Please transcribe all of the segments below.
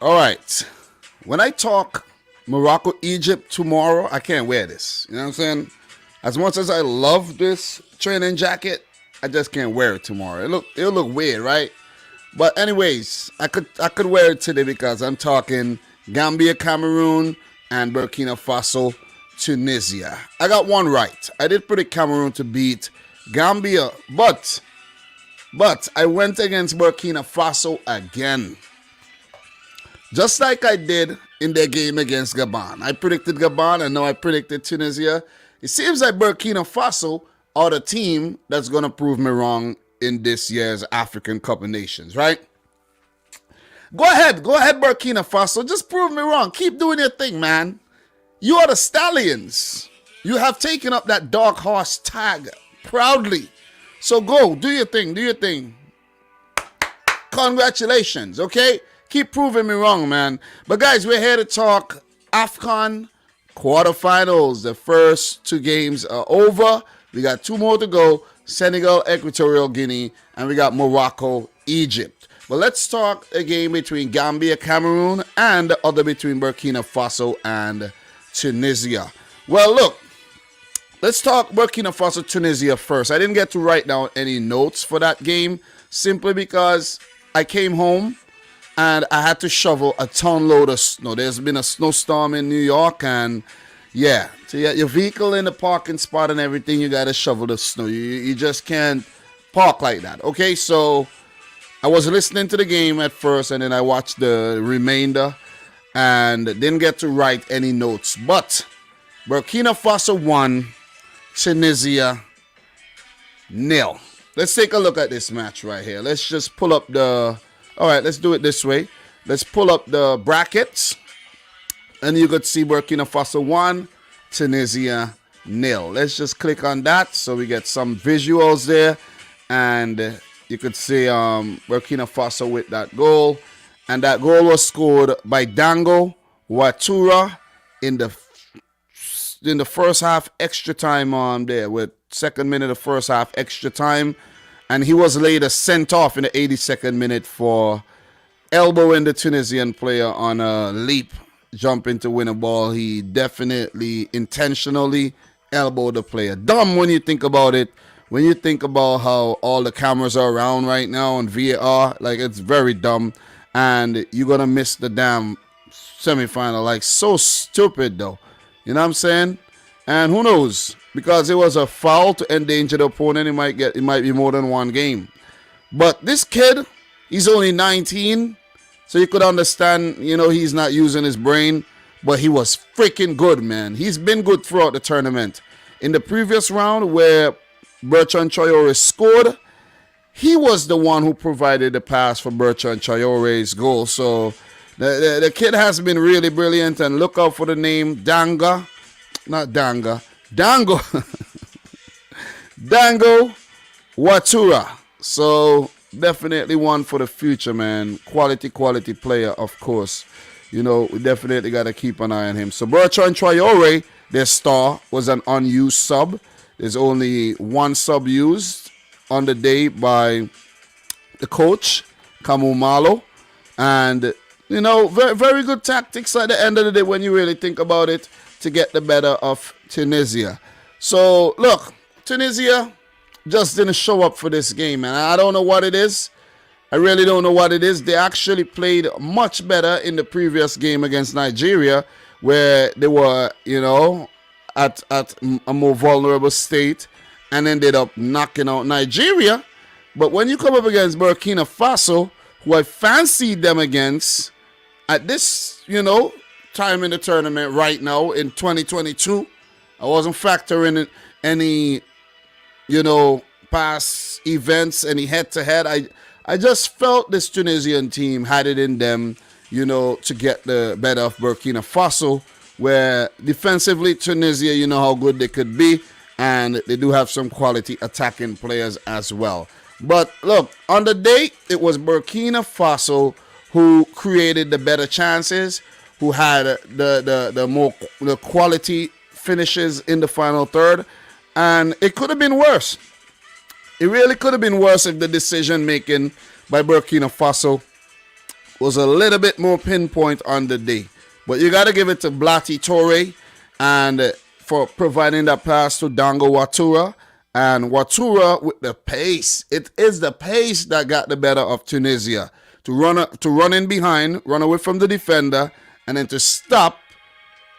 All right. When I talk Morocco, Egypt tomorrow, I can't wear this. You know what I'm saying? As much as I love this training jacket, I just can't wear it tomorrow. It'll look weird, right? But anyways, I could wear it today because I'm talking Gambia, Cameroon, and Burkina Faso, Tunisia. I got one right. I did predict Cameroon to beat Gambia, but I went against Burkina Faso again. Just like I did in their game against Gabon. I predicted Gabon and now I predicted Tunisia. It seems like Burkina Faso are the team that's going to prove me wrong in this year's African Cup of Nations, right? Go ahead, Burkina Faso. Just prove me wrong. Keep doing your thing, man. You are the Stallions. You have taken up that dark horse tag proudly. So go, do your thing. Congratulations, okay? Keep proving me wrong, man. But guys, we're here to talk AFCON quarterfinals. The first two games are over. We got two more to go. Senegal, Equatorial Guinea, and we got Morocco, Egypt. But let's talk a game between Gambia, Cameroon, and the other between Burkina Faso and Tunisia. Well, look, let's talk Burkina Faso, Tunisia first. I didn't get to write down any notes for that game simply because I came home and I had to shovel a ton load of snow. There's been a snowstorm in New York, and yeah, so you got your vehicle in the parking spot and everything, you got to shovel the snow. You just can't park like that. Okay, so I was listening to the game at first, and then I watched the remainder and didn't get to write any notes. But Burkina Faso won, Tunisia nil. Let's take a look at this match right here. Let's just pull up the... All right, let's do it this way. Let's pull up the brackets. And you could see Burkina Faso 1, Tunisia nil. Let's just click on that so we get some visuals there. And you could see Burkina Faso with that goal. And that goal was scored by Dango Watura in the first half extra time there with second minute of first half extra time. And he was later sent off in the 82nd minute for elbowing the Tunisian player on a leap, jumping to win a ball. He definitely intentionally elbowed the player. Dumb when you think about it. When you think about how all the cameras are around right now on VAR, like, it's very dumb. And you're going to miss the damn semifinal. Like, so stupid, though. You know what I'm saying? And who knows? Because it was a foul to endanger the opponent, it might be more than one game. But this kid, he's only 19, so you could understand, he's not using his brain, but he was freaking good, man. He's been good throughout the tournament. In the previous round where Bertrand Traoré scored, he was the one who provided the pass for Bertrand Traoré's goal. So the kid has been really brilliant, and look out for the name Dango Watura. So definitely one for the future, man. Quality player, of course. We definitely got to keep an eye on him. So Bertrand Traoré, their star, was an unused sub. There's only one sub used on the day by the coach, Kamu Malo. And, very, very good tactics at the end of the day when you really think about it, to get the better of Tunisia. So, look, Tunisia just didn't show up for this game, and I don't know what it is. I really don't know what it is. They actually played much better in the previous game against Nigeria, where they were, at a more vulnerable state and ended up knocking out Nigeria. But when you come up against Burkina Faso, who I fancied them against at this, time in the tournament right now in 2022, I wasn't factoring in any, past events, any head-to-head. I just felt this Tunisian team had it in them, to get the better of Burkina Faso, where defensively Tunisia, how good they could be, and they do have some quality attacking players as well. But look, on the day, it was Burkina Faso who created the better chances, who had the quality finishes in the final third, and it could have been worse. It really could have been worse if the decision making by Burkina Faso was a little bit more pinpoint on the day. But you got to give it to Blati Toure and for providing that pass to Dango Watura. And Watura with the pace. It is the pace that got the better of Tunisia. To run in behind, run away from the defender, and then to stop.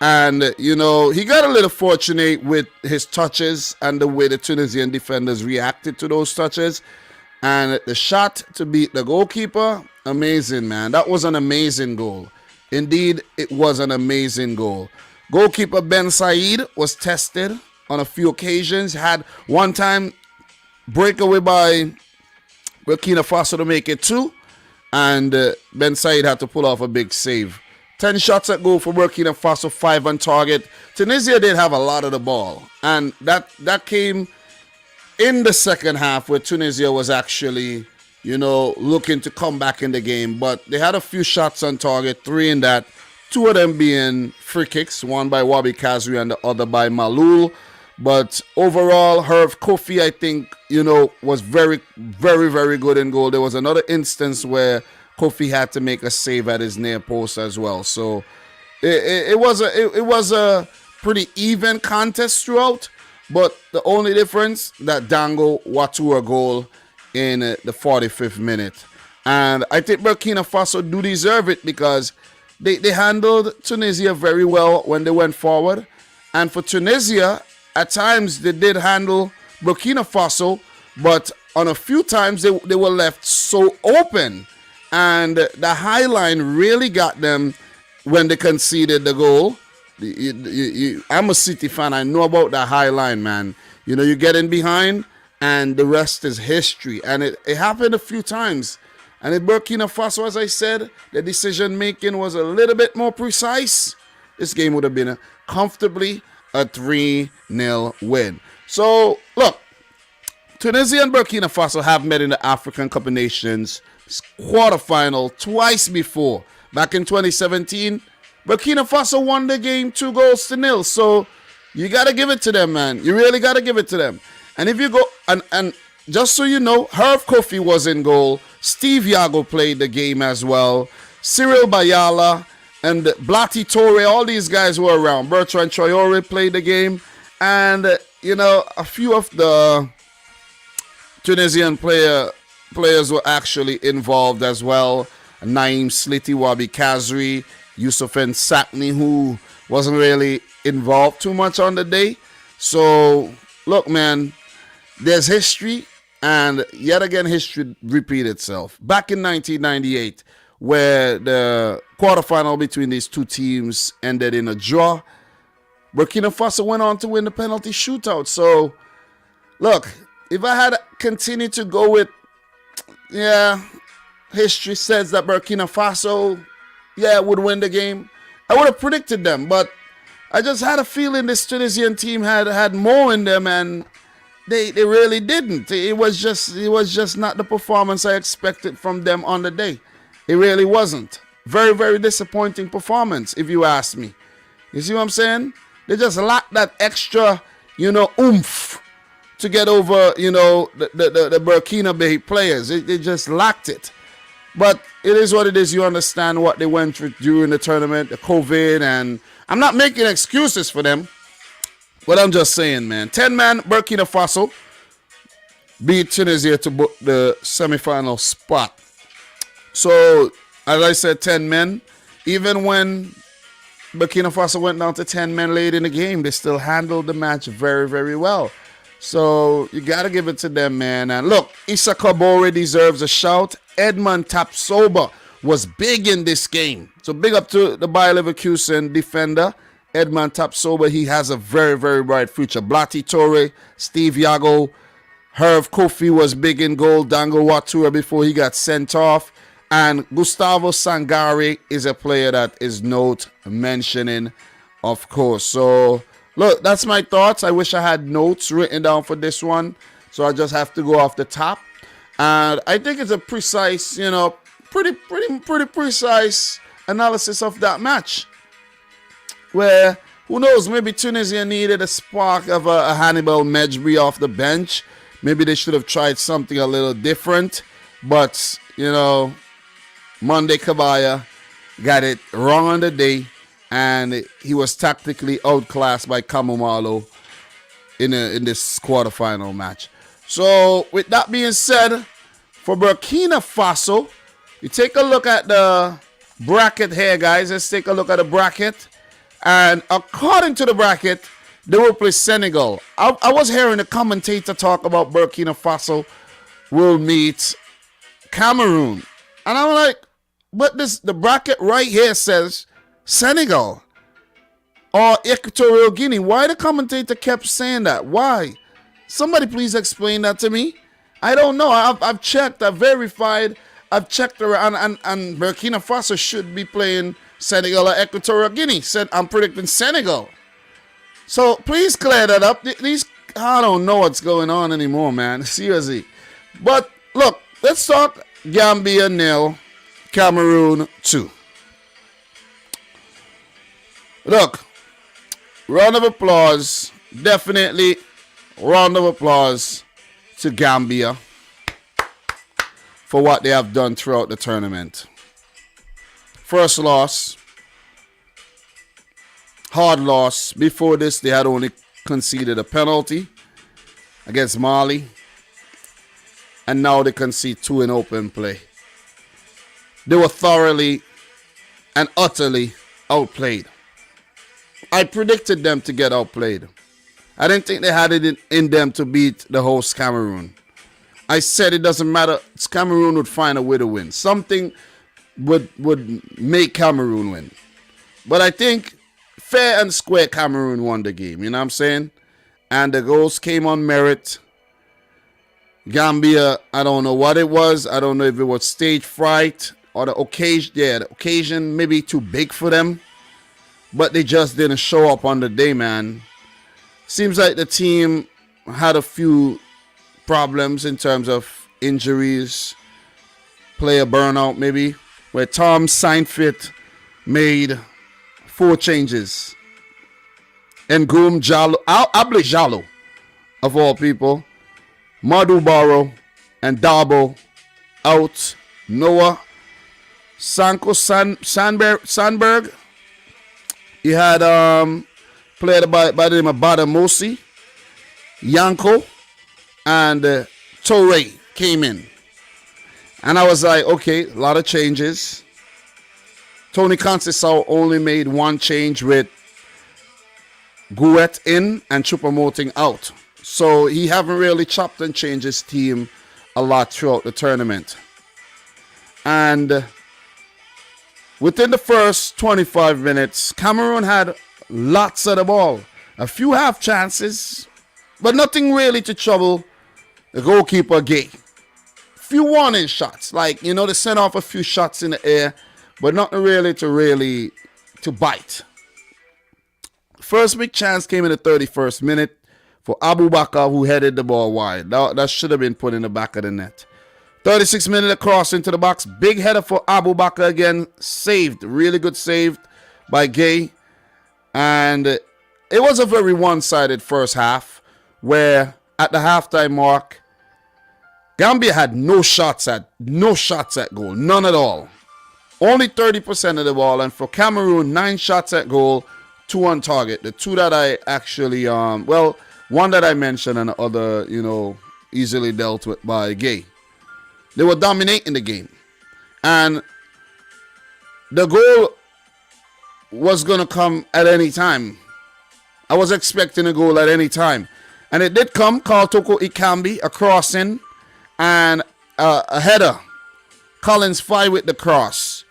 And, you know, he got a little fortunate with his touches and the way the Tunisian defenders reacted to those touches. And the shot to beat the goalkeeper, amazing, man. That was an amazing goal. Indeed, it was an amazing goal. Goalkeeper Ben Said was tested on a few occasions. Had one time breakaway by Burkina Faso to make it 2. And Ben Said had to pull off a big save. 10 shots at goal for Burkina Faso, 5 on target. Tunisia did have a lot of the ball. And that came in the second half where Tunisia was actually, you know, looking to come back in the game. But they had a few shots on target, 3 in that. 2 of them being free kicks, one by Wabi Kazri and the other by Malul. But overall, Herve Kofi, I think, you know, was very, very, very good in goal. There was another instance where Kofi had to make a save at his near post as well. So it was a pretty even contest throughout. But the only difference, that Dango Watura goal in the 45th minute. And I think Burkina Faso do deserve it because they handled Tunisia very well when they went forward. And for Tunisia, at times they did handle Burkina Faso, but on a few times they were left so open. And the high line really got them when they conceded the goal. I'm a City fan. I know about the high line, man. You know, you get in behind and the rest is history. And it happened a few times. And in Burkina Faso, as I said, the decision-making was a little bit more precise. This game would have been comfortably a 3-0 win. So, look, Tunisia and Burkina Faso have met in the African Cup of Nations quarterfinal twice before. Back in 2017, Burkina Faso won the game 2-0. So, you got to give it to them, man. You really got to give it to them. And if you go, and just so you know, Herve Kofi was in goal. Steve Yago played the game as well. Cyril Bayala and Blati Toure, all these guys were around. Bertrand Traore played the game. And, you know, a few of the Tunisian players were actually involved as well. Naim Sliti, Wabi Kazri, Youssoufen Sakni, who wasn't really involved too much on the day. So, look, man, there's history. And yet again, history repeat itself. Back in 1998, where the quarterfinal between these two teams ended in a draw, Burkina Faso went on to win the penalty shootout. So, look, if I had continued to go with, history says that Burkina Faso, would win the game, I would have predicted them. But I just had a feeling this Tunisian team had more in them, and they really didn't. It was just not the performance I expected from them on the day. It really wasn't. Very, very disappointing performance, if you ask me. You see what I'm saying? They just lacked that extra, oomph to get over, the Burkina Faso players. They just lacked it. But it is what it is. You understand what they went through during the tournament, the COVID, and I'm not making excuses for them. But I'm just saying, man, 10-man Burkina Faso beat Tunisia to book the semifinal spot. So, as I said, 10 men. Even when Burkina Faso went down to 10 men late in the game, they still handled the match very, very well. So, you got to give it to them, man. And look, Issa Kabore deserves a shout. Edmond Tapsoba was big in this game. So, big up to the Bayer Leverkusen defender. Edmond Tapsoba, he has a very, very bright future. Blati Toure, Steve Yago, Herve Kofi was big in goal. Dango Watura before he got sent off. And Gustavo Sangare is a player that is note mentioning, of course. So, look, that's my thoughts. I wish I had notes written down for this one. So I just have to go off the top. And I think it's a precise, pretty precise analysis of that match. Where, who knows, maybe Tunisia needed a spark of a Hannibal Mejbri off the bench. Maybe they should have tried something a little different. But, Monday Kabaya got it wrong on the day, and he was tactically outclassed by Kamumalo in this quarterfinal match. So with that being said, for Burkina Faso, you take a look at the bracket here, guys. Let's take a look at the bracket. And according to the bracket, they will play Senegal. I was hearing a commentator talk about Burkina Faso will meet Cameroon. And I'm like, but the bracket right here says Senegal or Equatorial Guinea. Why the commentator kept saying that? Why? Somebody please explain that to me. I don't know. I've checked. I've verified. I've checked around, and Burkina Faso should be playing Senegal or Equatorial Guinea. I'm predicting Senegal. So please clear that up. I don't know what's going on anymore, man. Seriously. But look, let's talk Gambia 0, Cameroon 2. Look, round of applause. Definitely round of applause to Gambia for what they have done throughout the tournament. First loss, hard loss. Before this, they had only conceded a penalty against Mali, and now they concede 2 in open play. They were thoroughly and utterly outplayed. I predicted them to get outplayed. I didn't think they had it in them to beat the host Cameroon. I said it doesn't matter. Cameroon would find a way to win. Something would make Cameroon win. But I think fair and square Cameroon won the game. You know what I'm saying? And the goals came on merit. Gambia, I don't know what it was. I don't know if it was stage fright or the occasion. Yeah, the occasion maybe too big for them. But they just didn't show up on the day, man. Seems like the team had a few problems in terms of injuries, player burnout maybe, where Tom Seinfeld made 4 changes. And Groom Jalo, Able Jalo, of all people, Madu Barrow and Dabo out. Noah Sanko Sandberg. He had played by the name of Badamosi, Yanko, and Torre came in. And I was like, okay, a lot of changes. Tony Conceição only made 1 change with Gouet in and Choupo-Moting out. So he haven't really chopped and changed his team a lot throughout the tournament. And within the first 25 minutes, Cameroon had lots of the ball. A few half chances, but nothing really to trouble the goalkeeper Gay. Few warning shots, like, they sent off a few shots in the air, but nothing really to bite. First big chance came in the 31st minute for Abubakar, who headed the ball wide. That should have been put in the back of the net. 36 minute cross into the box. Big header for Abubakar again. Saved. Really good save by Gay. And it was a very one-sided first half, where at the halftime mark, Gambia had no shots at goal. None at all. Only 30% of the ball. And for Cameroon, 9 shots at goal, 2 on target. The 2 that I actually, one that I mentioned and the other, easily dealt with by Gay. They were dominating the game. And the goal was going to come at any time. I was expecting a goal at any time. And it did come. Carl Toko Ikambi, a crossing, and a header. Collins fired with the cross.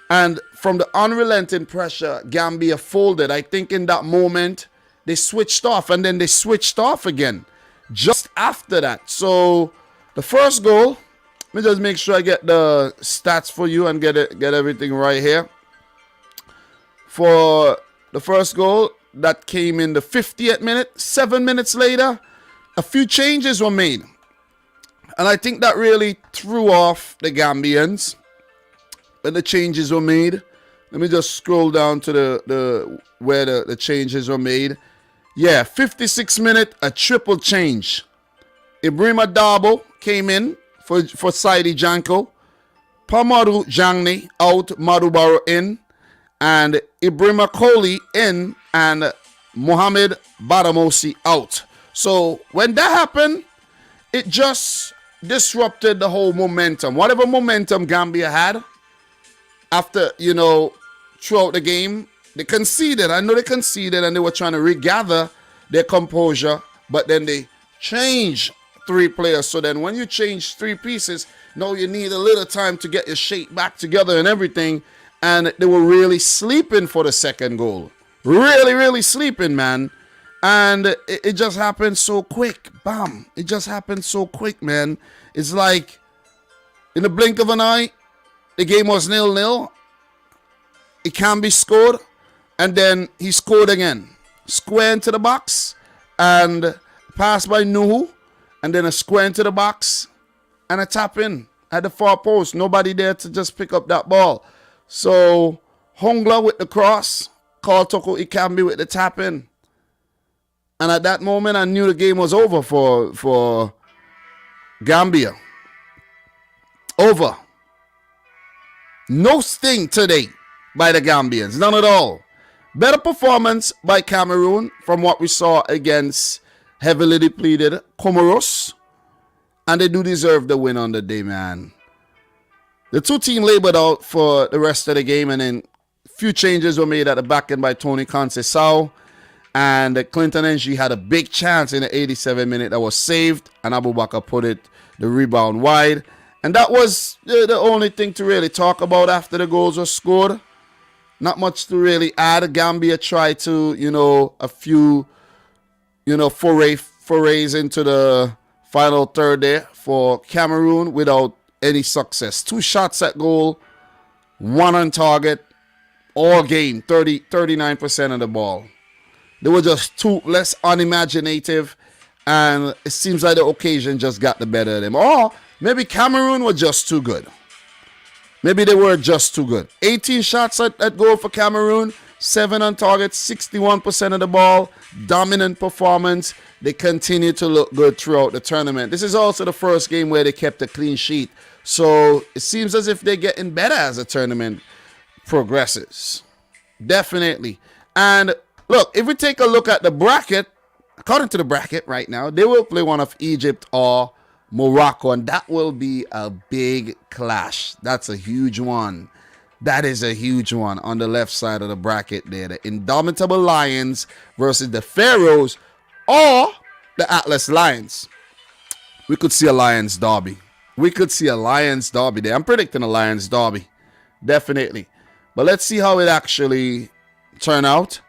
And from the unrelenting pressure, Gambia folded. I think in that moment, they switched off. And then they switched off again just after that. So the first goal, let me just make sure I get the stats for you and get everything right here. For the first goal, that came in the 50th minute. 7 minutes later, a few changes were made. And I think that really threw off the Gambians when the changes were made. Let me just scroll down to the where the changes were made. Yeah, 56 minute, a triple change. Ibrahima Dabo came in for Saidi Janko. Pamadu Jangni out, Madubaro in, and Ibrahima Kohli in, and Mohamed Badamosi out. So when that happened, it just disrupted the whole momentum. Whatever momentum Gambia had after, throughout the game, they conceded. I know they conceded and they were trying to regather their composure, but then they changed 3 players. So then when you change 3 pieces, you need a little time to get your shape back together and everything. And they were really sleeping for the second goal. Really, really sleeping, man. And it just happened so quick. Bam. It just happened so quick, man. It's like in the blink of an eye, the game was 0-0. It can be scored. And then he scored again. Square into the box. And pass by Nuhu. And then a square into the box. And a tap in at the far post. Nobody there to just pick up that ball. So Hongla with the cross. Called Toko Ikambi with the tap in. And at that moment, I knew the game was over for Gambia. Over. No sting today by the Gambians. None at all. Better performance by Cameroon from what we saw against heavily depleted Comoros. And they do deserve the win on the day, man. The 2 teams labored out for the rest of the game, and then a few changes were made at the back end by Tony Conceição. And Clinton Ng had a big chance in the 87th minute that was saved. And Abubakar put the rebound wide. And that was the only thing to really talk about after the goals were scored. Not much to really add. Gambia tried to, a few, forays into the final third there for Cameroon without any success. 2 shots at goal, 1 on target, all game, 39% of the ball. They were just too less unimaginative, and it seems like the occasion just got the better of them. Or maybe Cameroon were just too good. Maybe they were just too good. 18 shots at goal for Cameroon, 7 on target, 61% of the ball, dominant performance. They continue to look good throughout the tournament. This is also the first game where they kept a clean sheet. So it seems as if they're getting better as the tournament progresses. Definitely. And look, if we take a look at the bracket, according to the bracket right now, they will play one of Egypt or Morocco, and that will be a big clash. That's a huge one. That is a huge one on the left side of the bracket there. The Indomitable Lions versus the Pharaohs or the Atlas Lions. We could see a Lions derby. We could see a Lions derby there. I'm predicting a Lions derby. Definitely. But let's see how it actually turn out.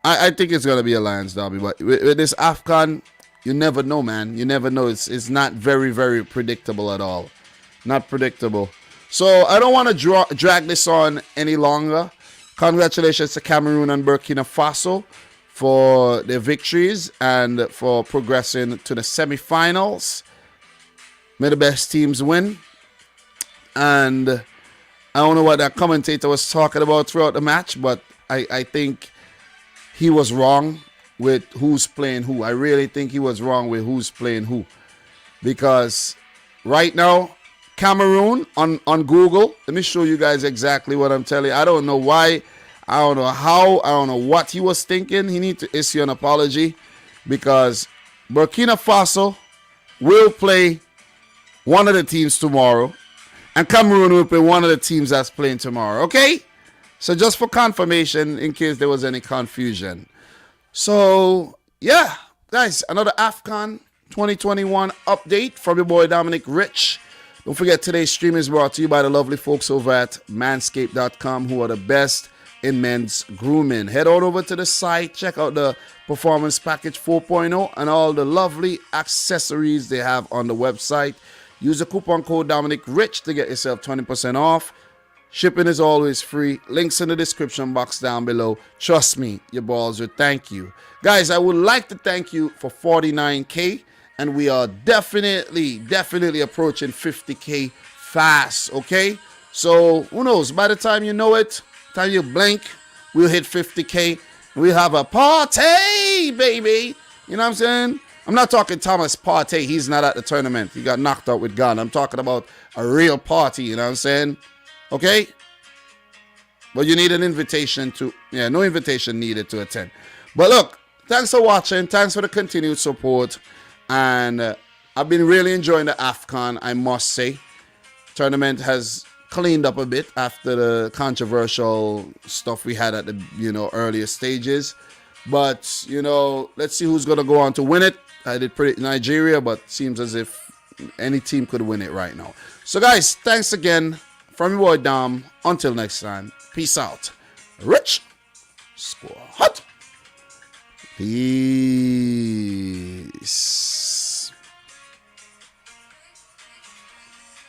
I think it's going to be a Lions derby. But with this AFCON, you never know, man. You never know. It's not very, very predictable at all. Not predictable. So I don't want to drag this on any longer. Congratulations to Cameroon and Burkina Faso for their victories and for progressing to the semifinals. May the best teams win. And I don't know what that commentator was talking about throughout the match, but I think he was wrong with who's playing who. I really think he was wrong with who's playing who. Because right now, Cameroon on Google, let me show you guys exactly what I'm telling you. I don't know why, I don't know how, I don't know what he was thinking. He needs to issue an apology because Burkina Faso will play one of the teams tomorrow and Cameroon will play one of the teams that's playing tomorrow, okay? So just for confirmation, in case there was any confusion. So, yeah, guys, another AFCON 2021 update from your boy Dominic Rich. Don't forget, today's stream is brought to you by the lovely folks over at manscaped.com, who are the best in men's grooming. Head on over to the site, check out the Performance Package 4.0 and all the lovely accessories they have on the website. Use the coupon code Dominic Rich to get yourself 20% off. Shipping is always free. Links in the description box down below. Trust me, your balls will thank you. Guys, I would like to thank you for 49K. And we are definitely approaching 50K fast, okay? So, who knows? By the time you know it, time you blink, we'll hit 50K. We'll have a party, baby. You know what I'm saying? I'm not talking Thomas Partey. He's not at the tournament. He got knocked out with gun. I'm talking about a real party, you know what I'm saying? Okay? But you need an invitation to, no invitation needed to attend. But look, thanks for watching. Thanks for the continued support. And I've been really enjoying the AFCON, I must say. Tournament has cleaned up a bit after the controversial stuff we had at the, earlier stages. But, let's see who's going to go on to win it. I did predict Nigeria, but seems as if any team could win it right now. So, guys, thanks again. From your boy Dom. Until next time, peace out. Rich Squad. Peace.